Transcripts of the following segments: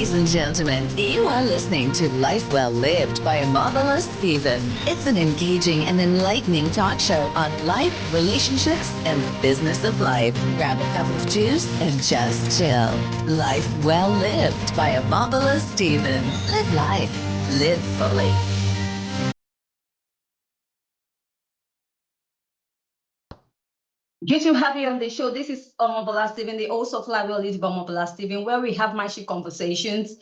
Ladies and gentlemen, you are listening to Life Well Lived by Omobola Stephen. It's an engaging and enlightening talk show on life, relationships, and the business of life. Grab a cup of juice and just chill. Life Well Lived by Omobola Stephen. Live life. Live fully. Good to have you on the show. This is Omobola Stephen, the host of Life Well Lived by Omobola Stephen, where we have mindship conversations,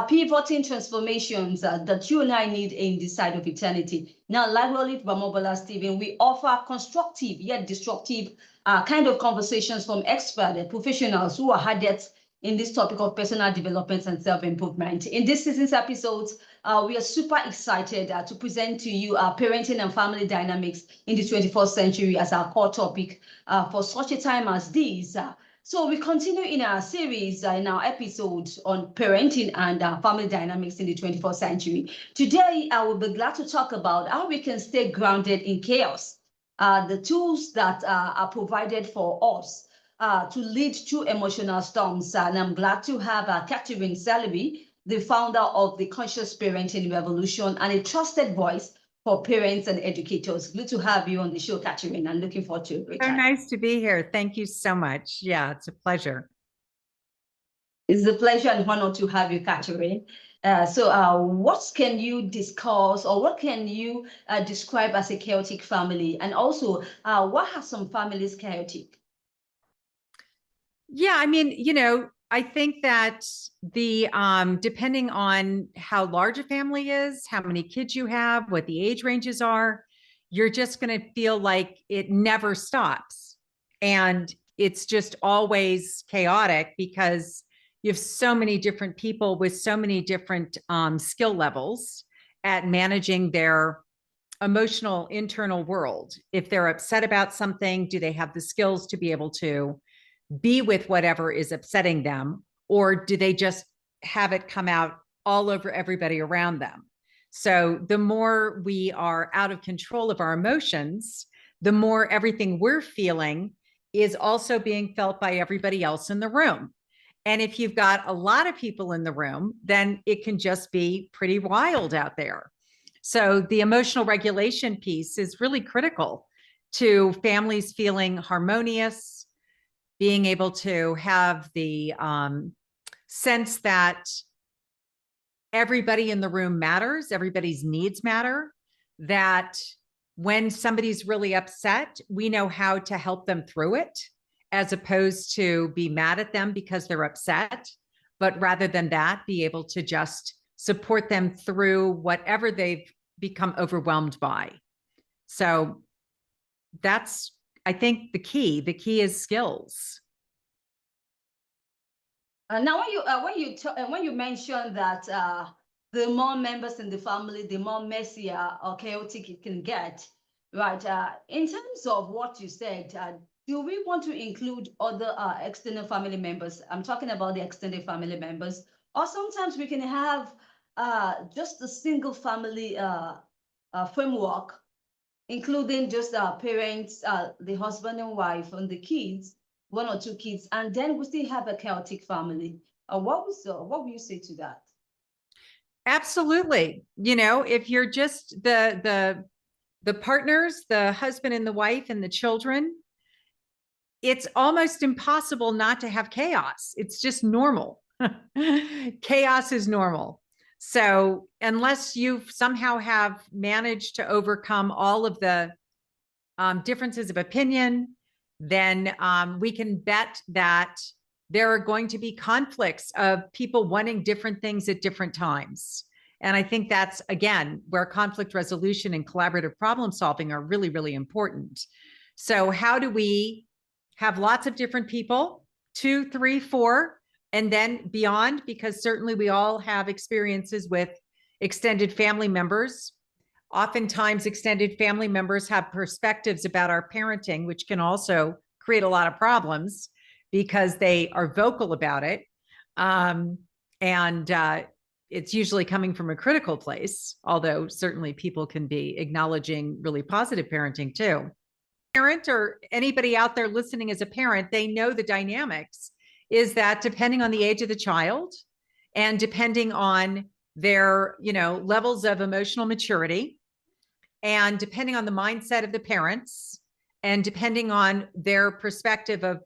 pivoting transformations that you and I need in this side of eternity. Now, Life Well Lived by Omobola Stephen, we offer constructive yet destructive kind of conversations from experts and professionals who are adepts in this topic of personal development and self-improvement. In this season's episodes, we are super excited to present to you parenting and family dynamics in the 21st century as our core topic for such a time as this. So we continue in our series, in our episodes on parenting and family dynamics in the 21st century. Today, I will be glad to talk about how we can stay grounded in chaos, the tools that are provided for us to lead through emotional storms. And I'm glad to have Katherine Sellery, the founder of the Conscious Parenting Revolution and a trusted voice for parents and educators. Good to have you on the show, Katherine. I'm looking forward to it. So nice to be here. Thank you so much. Yeah, it's a pleasure. It's a pleasure and honor to have you, Katherine. So what can you discuss or what can you describe as a chaotic family? And also, what are some families chaotic? Yeah, I mean, I think that the depending on how large a family is, how many kids you have, what the age ranges are, you're just going to feel like it never stops. And it's just always chaotic because you have so many different people with so many different skill levels at managing their emotional internal world. If they're upset about something, do they have the skills to be able to be with whatever is upsetting them, or do they just have it come out all over everybody around them? So the more we are out of control of our emotions, the more everything we're feeling is also being felt by everybody else in the room. And if you've got a lot of people in the room, then it can just be pretty wild out there. So the emotional regulation piece is really critical to families feeling harmonious, being able to have the sense that everybody in the room matters, everybody's needs matter, that when somebody's really upset, we know how to help them through it, as opposed to be mad at them because they're upset, but rather than that, be able to just support them through whatever they've become overwhelmed by. So that's, I think, the key is skills. Now, when you mention that the more members in the family, the more messier or chaotic it can get, right? In terms of what you said, do we want to include other extended family members? I'm talking about the extended family members, or sometimes we can have just a single family framework, including just our parents, the husband and wife, and the kids, one or two kids, and then we still have a chaotic family. What would you say to that? Absolutely. If you're just the partners, the husband and the wife and the children, it's almost impossible not to have chaos. It's just normal. Chaos is normal. So unless you somehow have managed to overcome all of the differences of opinion, then we can bet that there are going to be conflicts of people wanting different things at different times. And I think that's, again, where conflict resolution and collaborative problem solving are really, really important. So how do we have lots of different people, 2, 3, 4, and then beyond, because certainly we all have experiences with extended family members. Oftentimes, extended family members have perspectives about our parenting, which can also create a lot of problems because they are vocal about it. It's usually coming from a critical place, although certainly people can be acknowledging really positive parenting too. Parent or anybody out there listening as a parent, they know the dynamics is that depending on the age of the child And depending on their, levels of emotional maturity, and depending on the mindset of the parents, and depending on their perspective of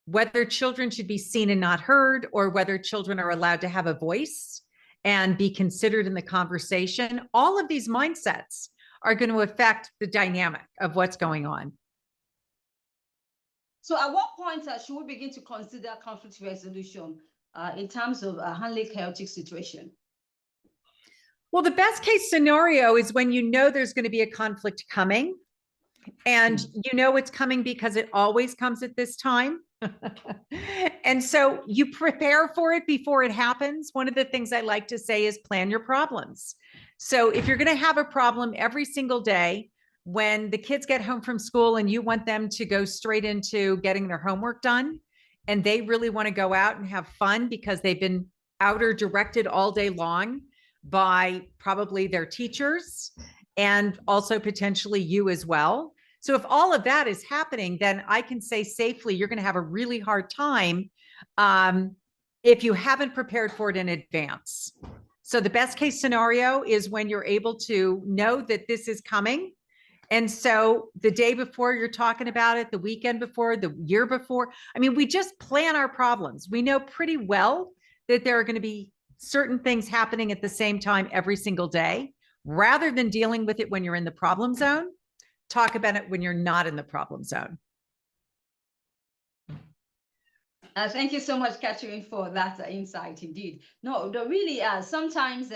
whether children should be seen and not heard, or whether children are allowed to have a voice and be considered in the conversation, all of these mindsets are going to affect the dynamic of what's going on. So at what point should we begin to consider conflict resolution in terms of handling chaotic situation? Well, the best case scenario is when you know there's going to be a conflict coming, and you know it's coming because it always comes at this time. And so you prepare for it before it happens. One of the things I like to say is plan your problems. So if you're going to have a problem every single day, when the kids get home from school and you want them to go straight into getting their homework done, and they really want to go out and have fun because they've been outer directed all day long by probably their teachers and also potentially you as well. So if all of that is happening, then I can say safely, you're going to have a really hard time if you haven't prepared for it in advance. So the best case scenario is when you're able to know that this is coming. And so the day before you're talking about it, the weekend before, the year before, I mean, we just plan our problems. We know pretty well that there are going to be certain things happening at the same time every single day. Rather than dealing with it when you're in the problem zone, talk about it when you're not in the problem zone. Thank you so much, Katherine, for that insight. Indeed, no, really, sometimes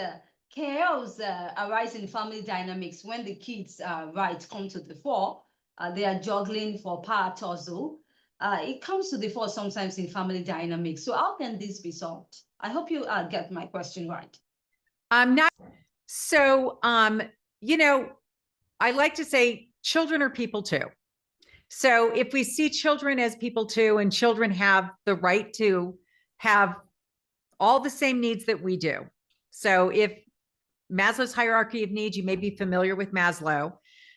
chaos arise in family dynamics when the kids' rights come to the fore. They are juggling for power tussle. It comes to the fore sometimes in family dynamics. So how can this be solved? I hope you get my question right. So, I like to say children are people too. So if we see children as people too, and children have the right to have all the same needs that we do. So if Maslow's hierarchy of needs, you may be familiar with Maslow.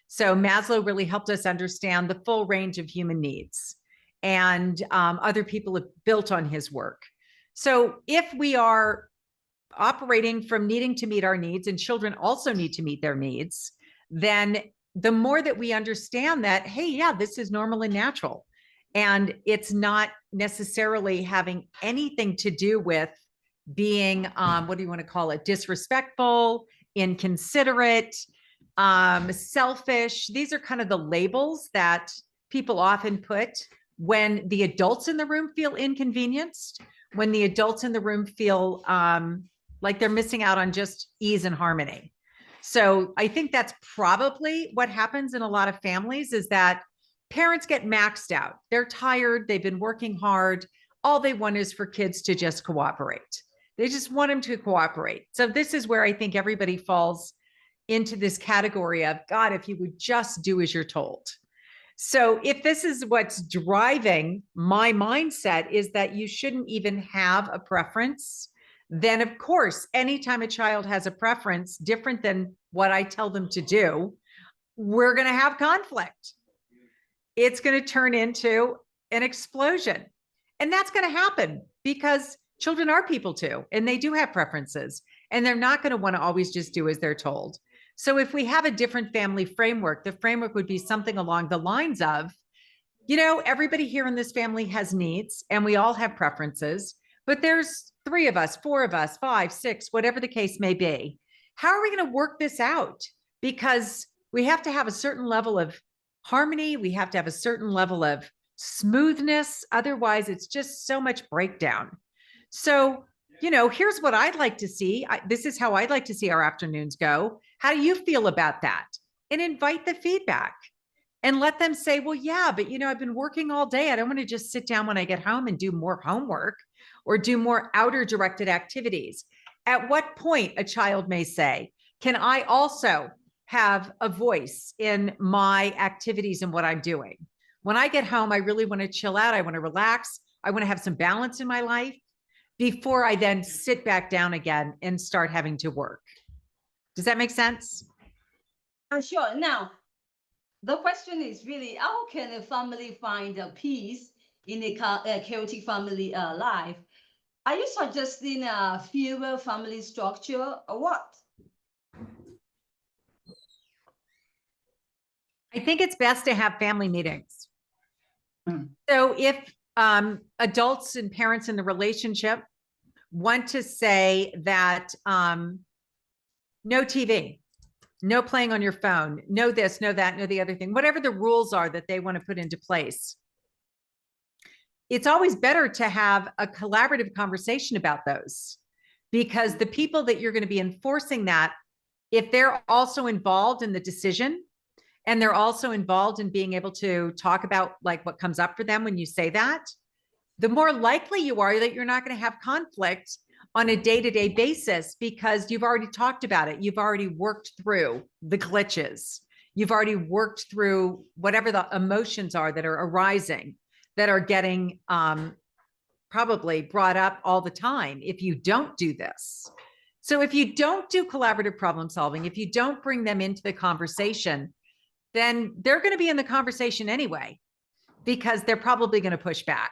So Maslow really helped us understand the full range of human needs, and other people have built on his work. So if we are operating from needing to meet our needs, and children also need to meet their needs, then the more that we understand that, hey, yeah, this is normal and natural, and it's not necessarily having anything to do with being, what do you want to call it? Disrespectful, inconsiderate, selfish. These are kind of the labels that people often put when the adults in the room feel inconvenienced, when the adults in the room feel like they're missing out on just ease and harmony. So I think that's probably what happens in a lot of families, is that parents get maxed out. They're tired. They've been working hard. All they want is for kids to just cooperate. They just want them to cooperate. So this is where I think everybody falls into this category of, God, if you would just do as you're told. So if this is what's driving my mindset, is that you shouldn't even have a preference, then of course, anytime a child has a preference different than what I tell them to do, we're going to have conflict. It's going to turn into an explosion. And that's going to happen because children are people too, and they do have preferences, and they're not going to want to always just do as they're told. So if we have a different family framework, the framework would be something along the lines of, everybody here in this family has needs, and we all have preferences, but there's 3 of us, 4 of us, 5, 6, whatever the case may be. How are we going to work this out? Because we have to have a certain level of harmony. We have to have a certain level of smoothness. Otherwise, it's just so much breakdown. So, here's what I'd like to see. This is how I'd like to see our afternoons go. How do you feel about that? And invite the feedback and let them say, well, yeah, but I've been working all day. I don't want to just sit down when I get home and do more homework or do more outer directed activities. At what point a child may say, can I also have a voice in my activities and what I'm doing? When I get home, I really want to chill out. I want to relax. I want to have some balance in my life before I then sit back down again and start having to work. Does that make sense? Sure. Now, the question is really, how can a family find a peace in a chaotic family life? Are you suggesting a fewer family structure or what? I think it's best to have family meetings. Mm. So if adults and parents in the relationship want to say that no TV, no playing on your phone, no this, no that, no the other thing, whatever the rules are that they want to put into place, it's always better to have a collaborative conversation about those, because the people that you're going to be enforcing that, if they're also involved in the decision and they're also involved in being able to talk about like what comes up for them when you say that, the more likely you are that you're not going to have conflict on a day-to-day basis, because you've already talked about it. You've already worked through the glitches. You've already worked through whatever the emotions are that are arising, that are getting probably brought up all the time if you don't do this. So if you don't do collaborative problem solving, if you don't bring them into the conversation, then they're going to be in the conversation anyway, because they're probably going to push back.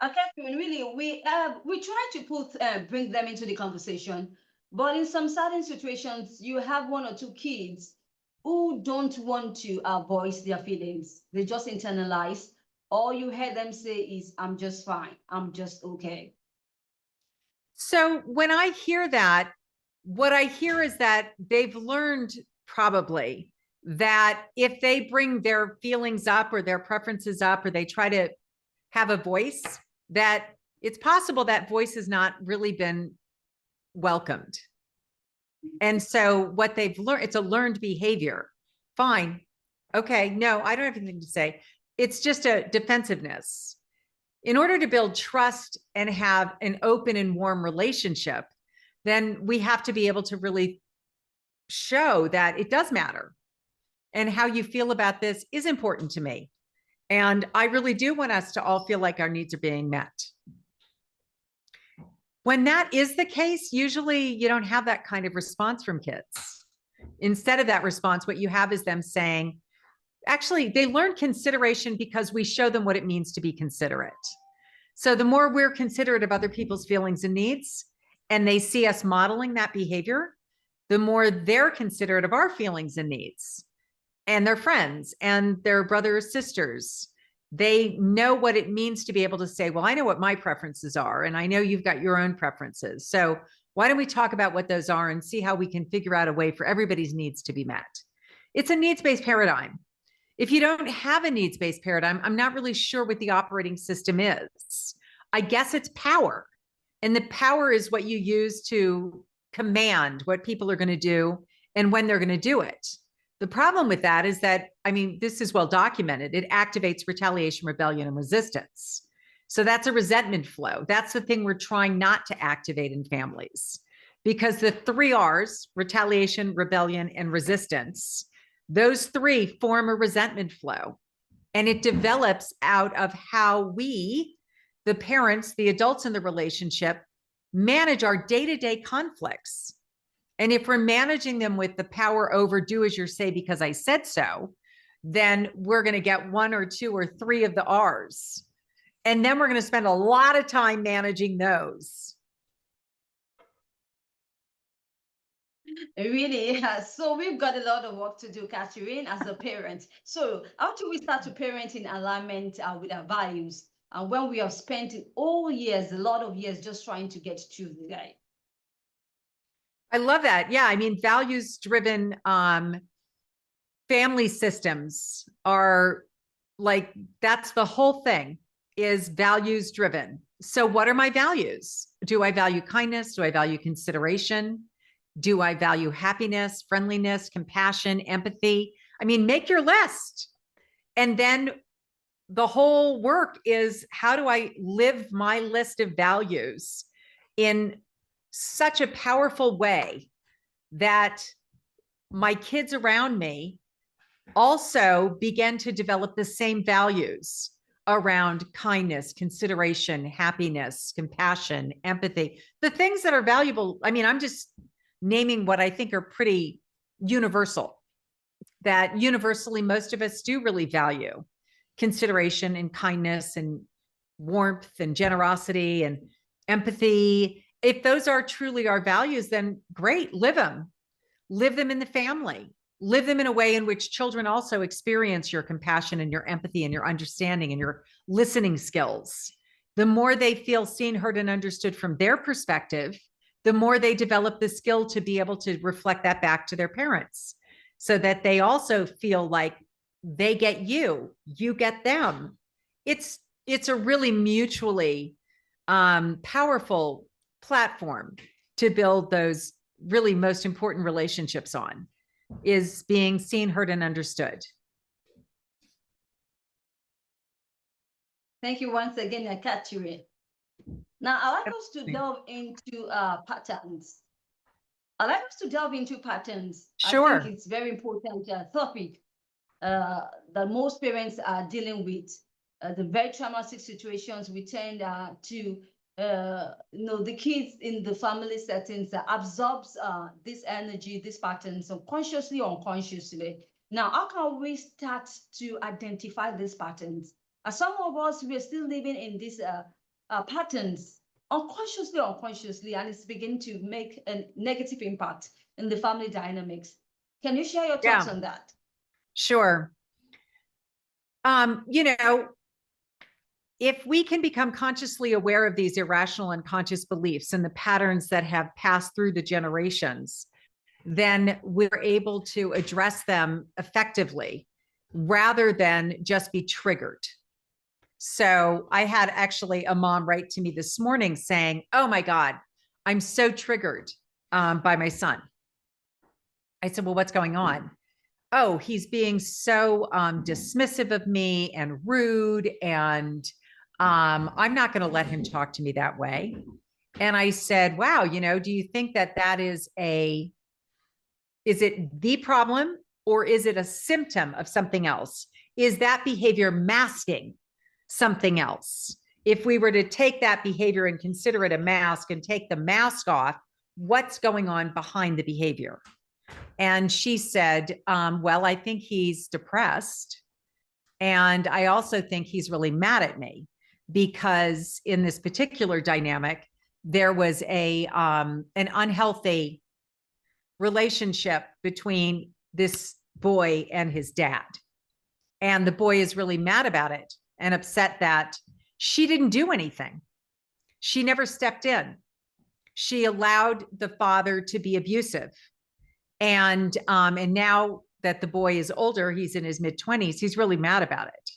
Okay, really, we try to bring them into the conversation, but in some certain situations, you have one or two kids who don't want to voice their feelings. They just internalize. All you hear them say is, "I'm just fine. I'm just okay." So when I hear that, what I hear is that they've learned probably that if they bring their feelings up or their preferences up, or they try to have a voice, that it's possible that voice has not really been welcomed. And so what they've learned, it's a learned behavior. Fine. Okay. No, I don't have anything to say. It's just a defensiveness. In order to build trust and have an open and warm relationship, then we have to be able to really show that it does matter. And how you feel about this is important to me. And I really do want us to all feel like our needs are being met. When that is the case, usually you don't have that kind of response from kids. Instead of that response, what you have is them saying, actually, they learn consideration because we show them what it means to be considerate. So the more we're considerate of other people's feelings and needs, and they see us modeling that behavior, the more they're considerate of our feelings and needs, and their friends and their brothers, sisters. They know what it means to be able to say, well, I know what my preferences are, and I know you've got your own preferences. So why don't we talk about what those are and see how we can figure out a way for everybody's needs to be met? It's a needs-based paradigm. If you don't have a needs-based paradigm, I'm not really sure what the operating system is. I guess it's power. And the power is what you use to command what people are going to do and when they're going to do it. The problem with that is that, I mean, this is well documented. It activates retaliation, rebellion, and resistance. So that's a resentment flow. That's the thing we're trying not to activate in families, because the 3 R's, retaliation, rebellion, and resistance, those 3 form a resentment flow. And it develops out of how we, the parents, the adults in the relationship, manage our day-to-day conflicts. And if we're managing them with the power over do as you say because I said so, then we're going to get 1 or 2 or 3 of the R's. And then we're going to spend a lot of time managing those. Really, so we've got a lot of work to do, Katherine, as a parent. So how do we start to parent in alignment with our values? And when we have spent all years, a lot of years, just trying to get to the day. I love that. Yeah, I mean, values-driven family systems are like, that's the whole thing, is values-driven. So what are my values? Do I value kindness? Do I value consideration? Do I value happiness, friendliness, compassion, empathy? I mean, make your list. And then the whole work is, how do I live my list of values in such a powerful way that my kids around me also begin to develop the same values around kindness, consideration, happiness, compassion, empathy, the things that are valuable. I mean, I'm just naming what I think are pretty universal, that universally most of us do really value: consideration and kindness and warmth and generosity and empathy. If those are truly our values, then great, live them in the family, live them in a way in which children also experience your compassion and your empathy and your understanding and your listening skills. The more they feel seen, heard, and understood from their perspective, the more they develop the skill to be able to reflect that back to their parents, so that they also feel like they get you, you get them. It's a really mutually powerful platform to build those really most important relationships on, is being seen, heard, and understood. Thank you once again, Katherine. Now, I'd like us to delve into patterns. I'd like us to delve into patterns. Sure. I think it's very important topic that most parents are dealing with. The very traumatic situations we tend to, the kids in the family settings absorbs this energy, these patterns, so consciously or unconsciously. Now, how can we start to identify these patterns? Some of us, we're still living in these patterns unconsciously, and it's beginning to make a negative impact in the family dynamics. Can you share your thoughts on that? Sure. If we can become consciously aware of these irrational and conscious beliefs and the patterns that have passed through the generations, then we're able to address them effectively rather than just be triggered. So I had actually a mom write to me this morning saying, "Oh my God, I'm so triggered by my son." I said, "Well, what's going on?" "Oh, he's being so dismissive of me and rude, and I'm not going to let him talk to me that way." And I said, "Wow, do you think that is it the problem, or is it a symptom of something else? Is that behavior masking something else? If we were to take that behavior and consider it a mask and take the mask off, what's going on behind the behavior?" And she said, "Well, I think he's depressed. And I also think he's really mad at me, because in this particular dynamic, there was an unhealthy relationship between this boy and his dad. And the boy is really mad about it and upset that she didn't do anything. She never stepped in. She allowed the father to be abusive. And now that the boy is older, he's in his mid-20s, he's really mad about it."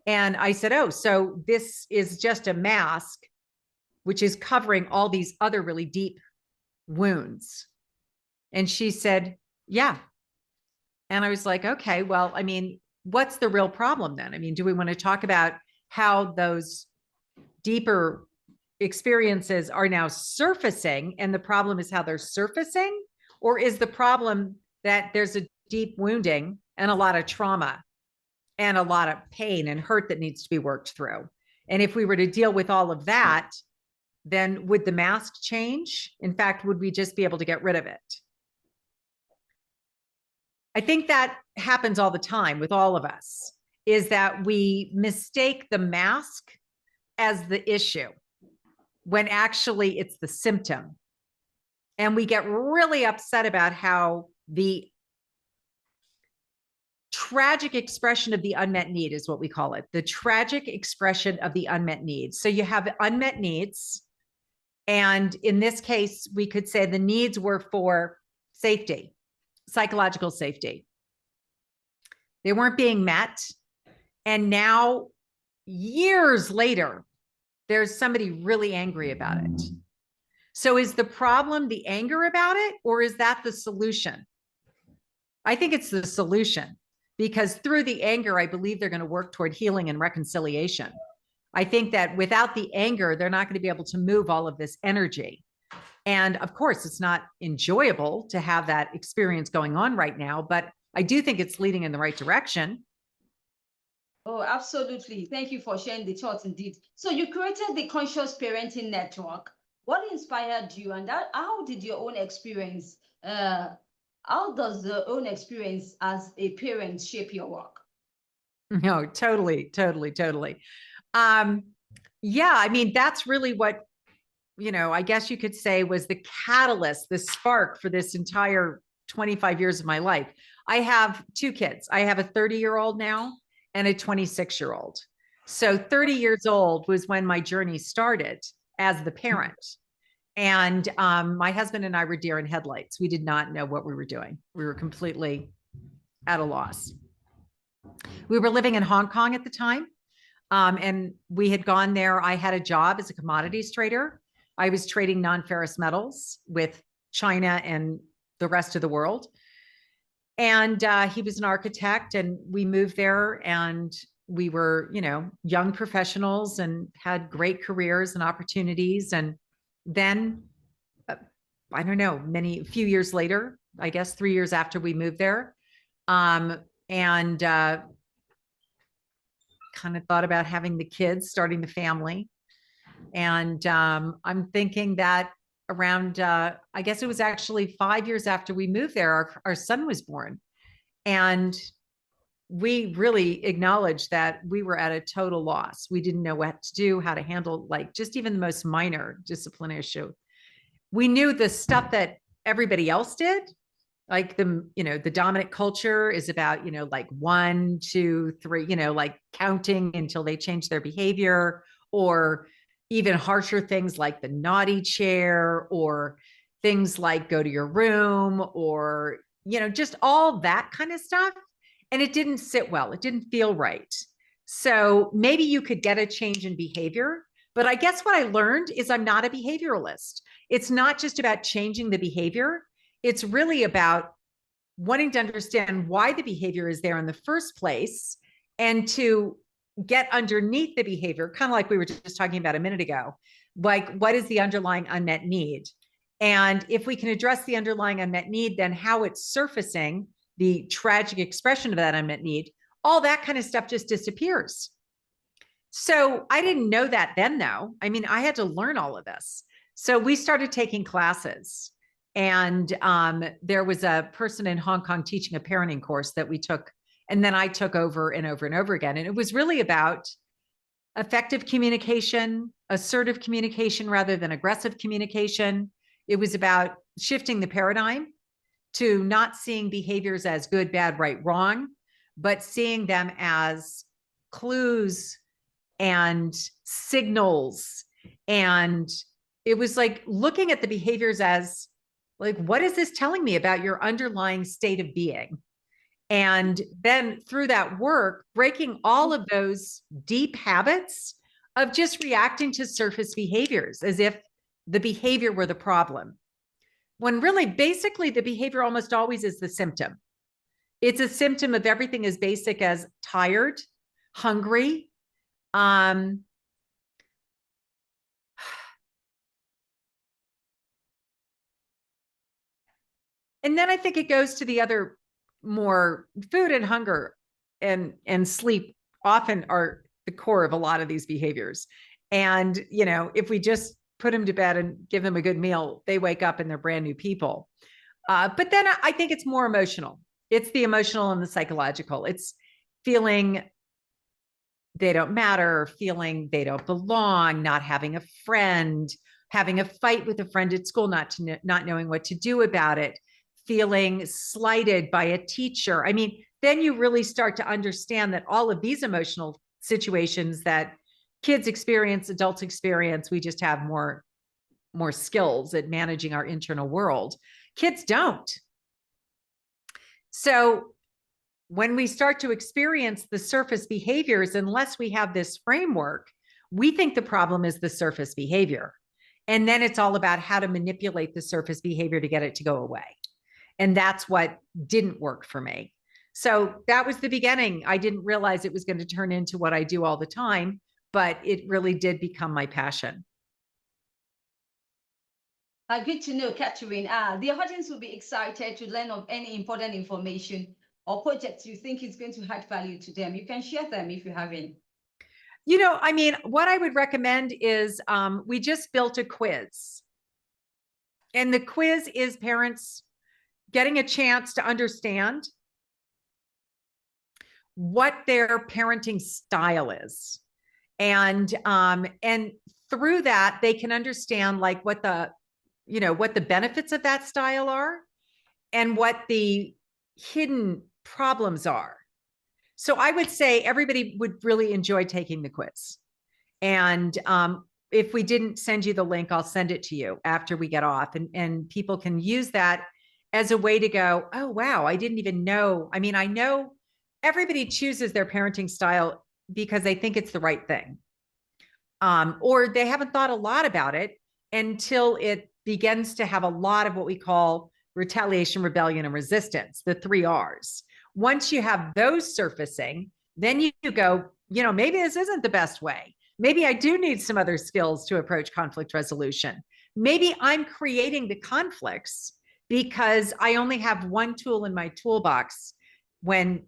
And I said, "Oh, so this is just a mask, which is covering all these other really deep wounds?" And she said, "Yeah." And I was like, "Okay, well, what's the real problem then? Do we want to talk about how those deeper experiences are now surfacing, and the problem is how they're surfacing? Or is the problem that there's a deep wounding and a lot of trauma and a lot of pain and hurt that needs to be worked through? And if we were to deal with all of that, then would the mask change? In fact, would we just be able to get rid of it?" I think that happens all the time with all of us, is that we mistake the mask as the issue when actually it's the symptom. And we get really upset about how the tragic expression of the unmet need is what we call it, the tragic expression of the unmet needs. So you have unmet needs. And in this case, we could say the needs were for safety, psychological safety. They weren't being met. And now, years later, there's somebody really angry about it. So is the problem the anger about it, or is that the solution? I think it's the solution, because through the anger, I believe they're going to work toward healing and reconciliation. I think that without the anger, they're not going to be able to move all of this energy. And of course, it's not enjoyable to have that experience going on right now, but I do think it's leading in the right direction. Oh, absolutely. Thank you for sharing the thoughts indeed. So you created the Conscious Parenting Network. What inspired you, and how did your own experience, how does the own experience as a parent shape your work? No, totally. Yeah, I mean, that's really what, I guess you could say was the catalyst, the spark for this entire 25 years of my life. I have two kids. I have a 30-year-old now and a 26-year-old. So 30 years old was when my journey started as the parent. And my husband and I were deer in headlights. We did not know what we were doing. We were completely at a loss. We were living in Hong Kong at the time. And we had gone there. I had a job as a commodities trader. I was trading non-ferrous metals with China and the rest of the world. And he was an architect, and we moved there, and we were, young professionals and had great careers and opportunities. And then, I don't know, a few years later, I guess 3 years after we moved there, and kind of thought about having the kids, starting the family. And I'm thinking that around, I guess it was actually 5 years after we moved there, our son was born. And we really acknowledged that we were at a total loss. We didn't know what to do, how to handle, like, just even the most minor discipline issue. We knew the stuff that everybody else did, like the dominant culture is about, like 1, 2, 3, like counting until they change their behavior, or even harsher things like the naughty chair, or things like go to your room, or, just all that kind of stuff. And it didn't sit well. It didn't feel right. So maybe you could get a change in behavior. But I guess what I learned is I'm not a behavioralist. It's not just about changing the behavior. It's really about wanting to understand why the behavior is there in the first place, and to get underneath the behavior, kind of like we were just talking about a minute ago. Like, what is the underlying unmet need? And if we can address the underlying unmet need, then how it's surfacing, the tragic expression of that unmet need, all that kind of stuff just disappears. So I didn't know that then, though. I mean, I had to learn all of this. So we started taking classes. And there was a person in Hong Kong teaching a parenting course that we took. And then I took over and over and over again. And it was really about effective communication, assertive communication rather than aggressive communication. It was about shifting the paradigm to not seeing behaviors as good, bad, right, wrong, but seeing them as clues and signals. And it was like looking at the behaviors as, like, what is this telling me about your underlying state of being? And then through that work, breaking all of those deep habits of just reacting to surface behaviors as if the behavior were the problem. When really, basically, the behavior almost always is the symptom. It's a symptom of everything as basic as tired, hungry, and then I think it goes to the other more. Food and hunger and sleep often are the core of a lot of these behaviors. And, if we just put them to bed and give them a good meal, they wake up and they're brand new people. But then I think it's more emotional. It's the emotional and the psychological. It's feeling they don't matter, feeling they don't belong, not having a friend, having a fight with a friend at school, not knowing what to do about it, feeling slighted by a teacher. I mean, then you really start to understand that all of these emotional situations that kids experience, adults experience, we just have more skills at managing our internal world. Kids don't. So when we start to experience the surface behaviors, unless we have this framework, we think the problem is the surface behavior. And then it's all about how to manipulate the surface behavior to get it to go away. And that's what didn't work for me. So that was the beginning. I didn't realize it was going to turn into what I do all the time, but it really did become my passion. Good to know, Katherine. The audience will be excited to learn of any important information or projects you think is going to add value to them. You can share them if you have any. I mean, what I would recommend is we just built a quiz. And the quiz is parents getting a chance to understand what their parenting style is. And through that, they can understand like what the, what the benefits of that style are and what the hidden problems are. So I would say everybody would really enjoy taking the quiz. And if we didn't send you the link, I'll send it to you after we get off. And people can use that as a way to go, oh, wow, I didn't even know. I mean, I know everybody chooses their parenting style because they think it's the right thing. Or they haven't thought a lot about it until it begins to have a lot of what we call retaliation, rebellion, and resistance, the 3 R's. Once you have those surfacing, then you go, maybe this isn't the best way. Maybe I do need some other skills to approach conflict resolution. Maybe I'm creating the conflicts because I only have one tool in my toolbox. When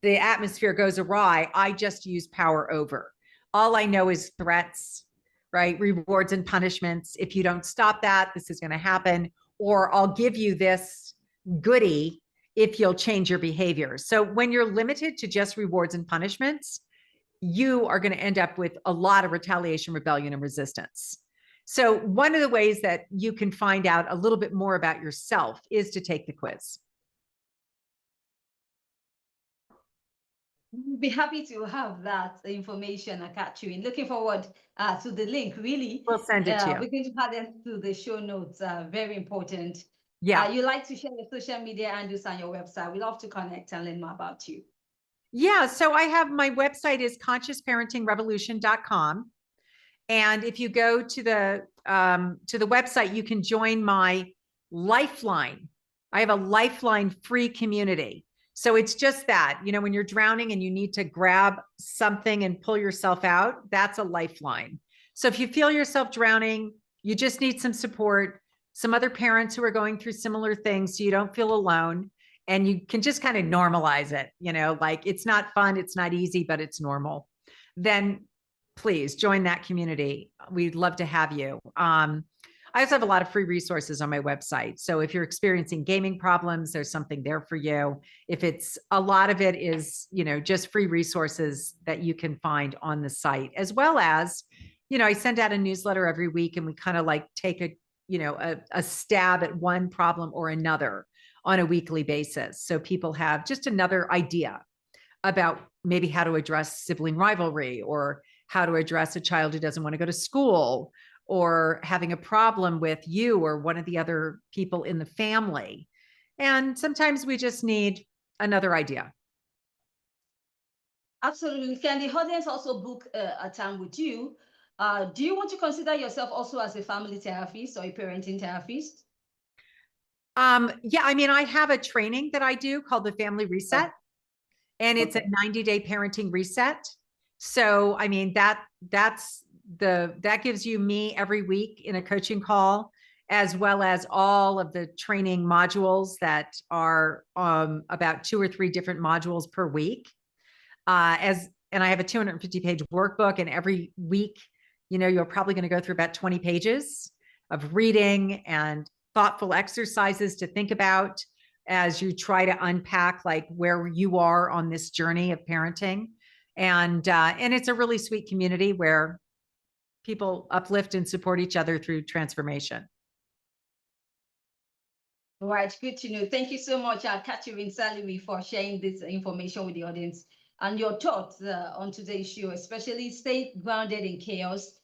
the atmosphere goes awry, I just use power over. All I know is threats, right? Rewards and punishments. If you don't stop that, this is going to happen. Or I'll give you this goodie if you'll change your behavior. So when you're limited to just rewards and punishments, you are going to end up with a lot of retaliation, rebellion, and resistance. So one of the ways that you can find out a little bit more about yourself is to take the quiz. We'll be happy to have that information, Katherine. Looking forward to the link, really. We'll send it to you. We're going to add it to the show notes. Very important. Yeah. You like to share your social media handles and your website. We love to connect and learn more about you. Yeah. So I have, my website is consciousparentingrevolution.com. And if you go to the website, you can join my Lifeline. I have a Lifeline free community. So it's just that, when you're drowning and you need to grab something and pull yourself out, that's a lifeline. So if you feel yourself drowning, you just need some support, some other parents who are going through similar things so you don't feel alone, and you can just kind of normalize it, like it's not fun, it's not easy, but it's normal. Then please join that community. We'd love to have you. I also have a lot of free resources on my website. So if you're experiencing gaming problems, there's something there for you. If it's, a lot of it is, just free resources that you can find on the site, as well as, I send out a newsletter every week, and we kind of like take a stab at one problem or another on a weekly basis. So people have just another idea about maybe how to address sibling rivalry, or how to address a child who doesn't want to go to school, or having a problem with you or one of the other people in the family. And sometimes we just need another idea. Absolutely. Can the audience also book a time with you? Do you want to consider yourself also as a family therapist or a parenting therapist? Yeah, I have a training that I do called the Family Reset, and it's a 90-day parenting reset. So, that gives you me every week in a coaching call, as well as all of the training modules that are about 2 or 3 different modules per week. And I have a 250-page workbook, and every week, you're probably going to go through about 20 pages of reading and thoughtful exercises to think about as you try to unpack like where you are on this journey of parenting. And it's a really sweet community where people uplift and support each other through transformation. All right, good to know. Thank you so much, Katherine Sellery, for sharing this information with the audience and your thoughts on today's show, especially stay grounded in chaos.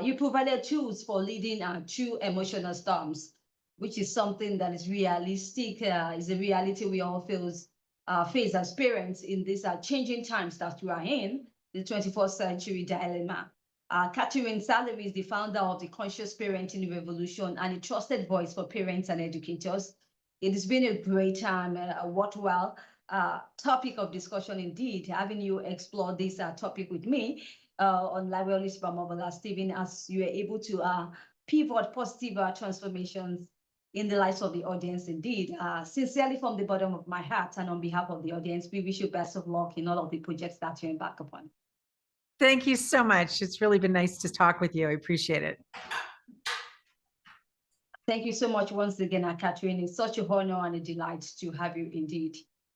You provided tools for leading through emotional storms, which is something that is realistic, is a reality we all face as parents in these changing times that we are in, the 21st century dilemma. Katherine Sellery is the founder of the Conscious Parenting Revolution and a trusted voice for parents and educators. It has been a great time and a worthwhile topic of discussion indeed, having you explore this topic with me on Lifeline with Omobola Stephen, as you are able to pivot positive transformations in the lives of the audience indeed. Sincerely from the bottom of my heart and on behalf of the audience, we wish you best of luck in all of the projects that you embark upon. Thank you so much. It's really been nice to talk with you. I appreciate it. Thank you so much once again, Katherine. It's such a honor and a delight to have you indeed.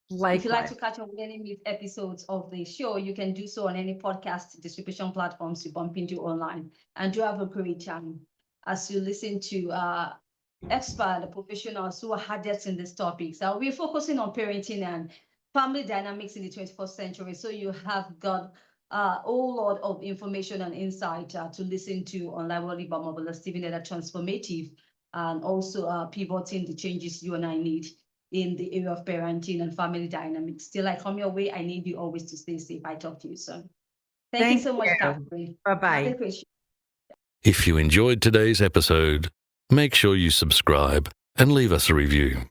If you like Likewise. to catch up with any missed episodes of the show, you can do so on any podcast distribution platforms you bump into online. And do have a great time as you listen to expert professionals who are hardest in these topics. We're focusing on parenting and family dynamics in the 21st century. So you have got a whole lot of information and insight to listen to on Lifeline by Omobola Stephen that are transformative and also pivoting the changes you and I need in the area of parenting and family dynamics. Till I come your way, I need you always to stay safe. I talk to you soon. Thank you so much, Katherine. Bye-bye. If you enjoyed today's episode, make sure you subscribe and leave us a review.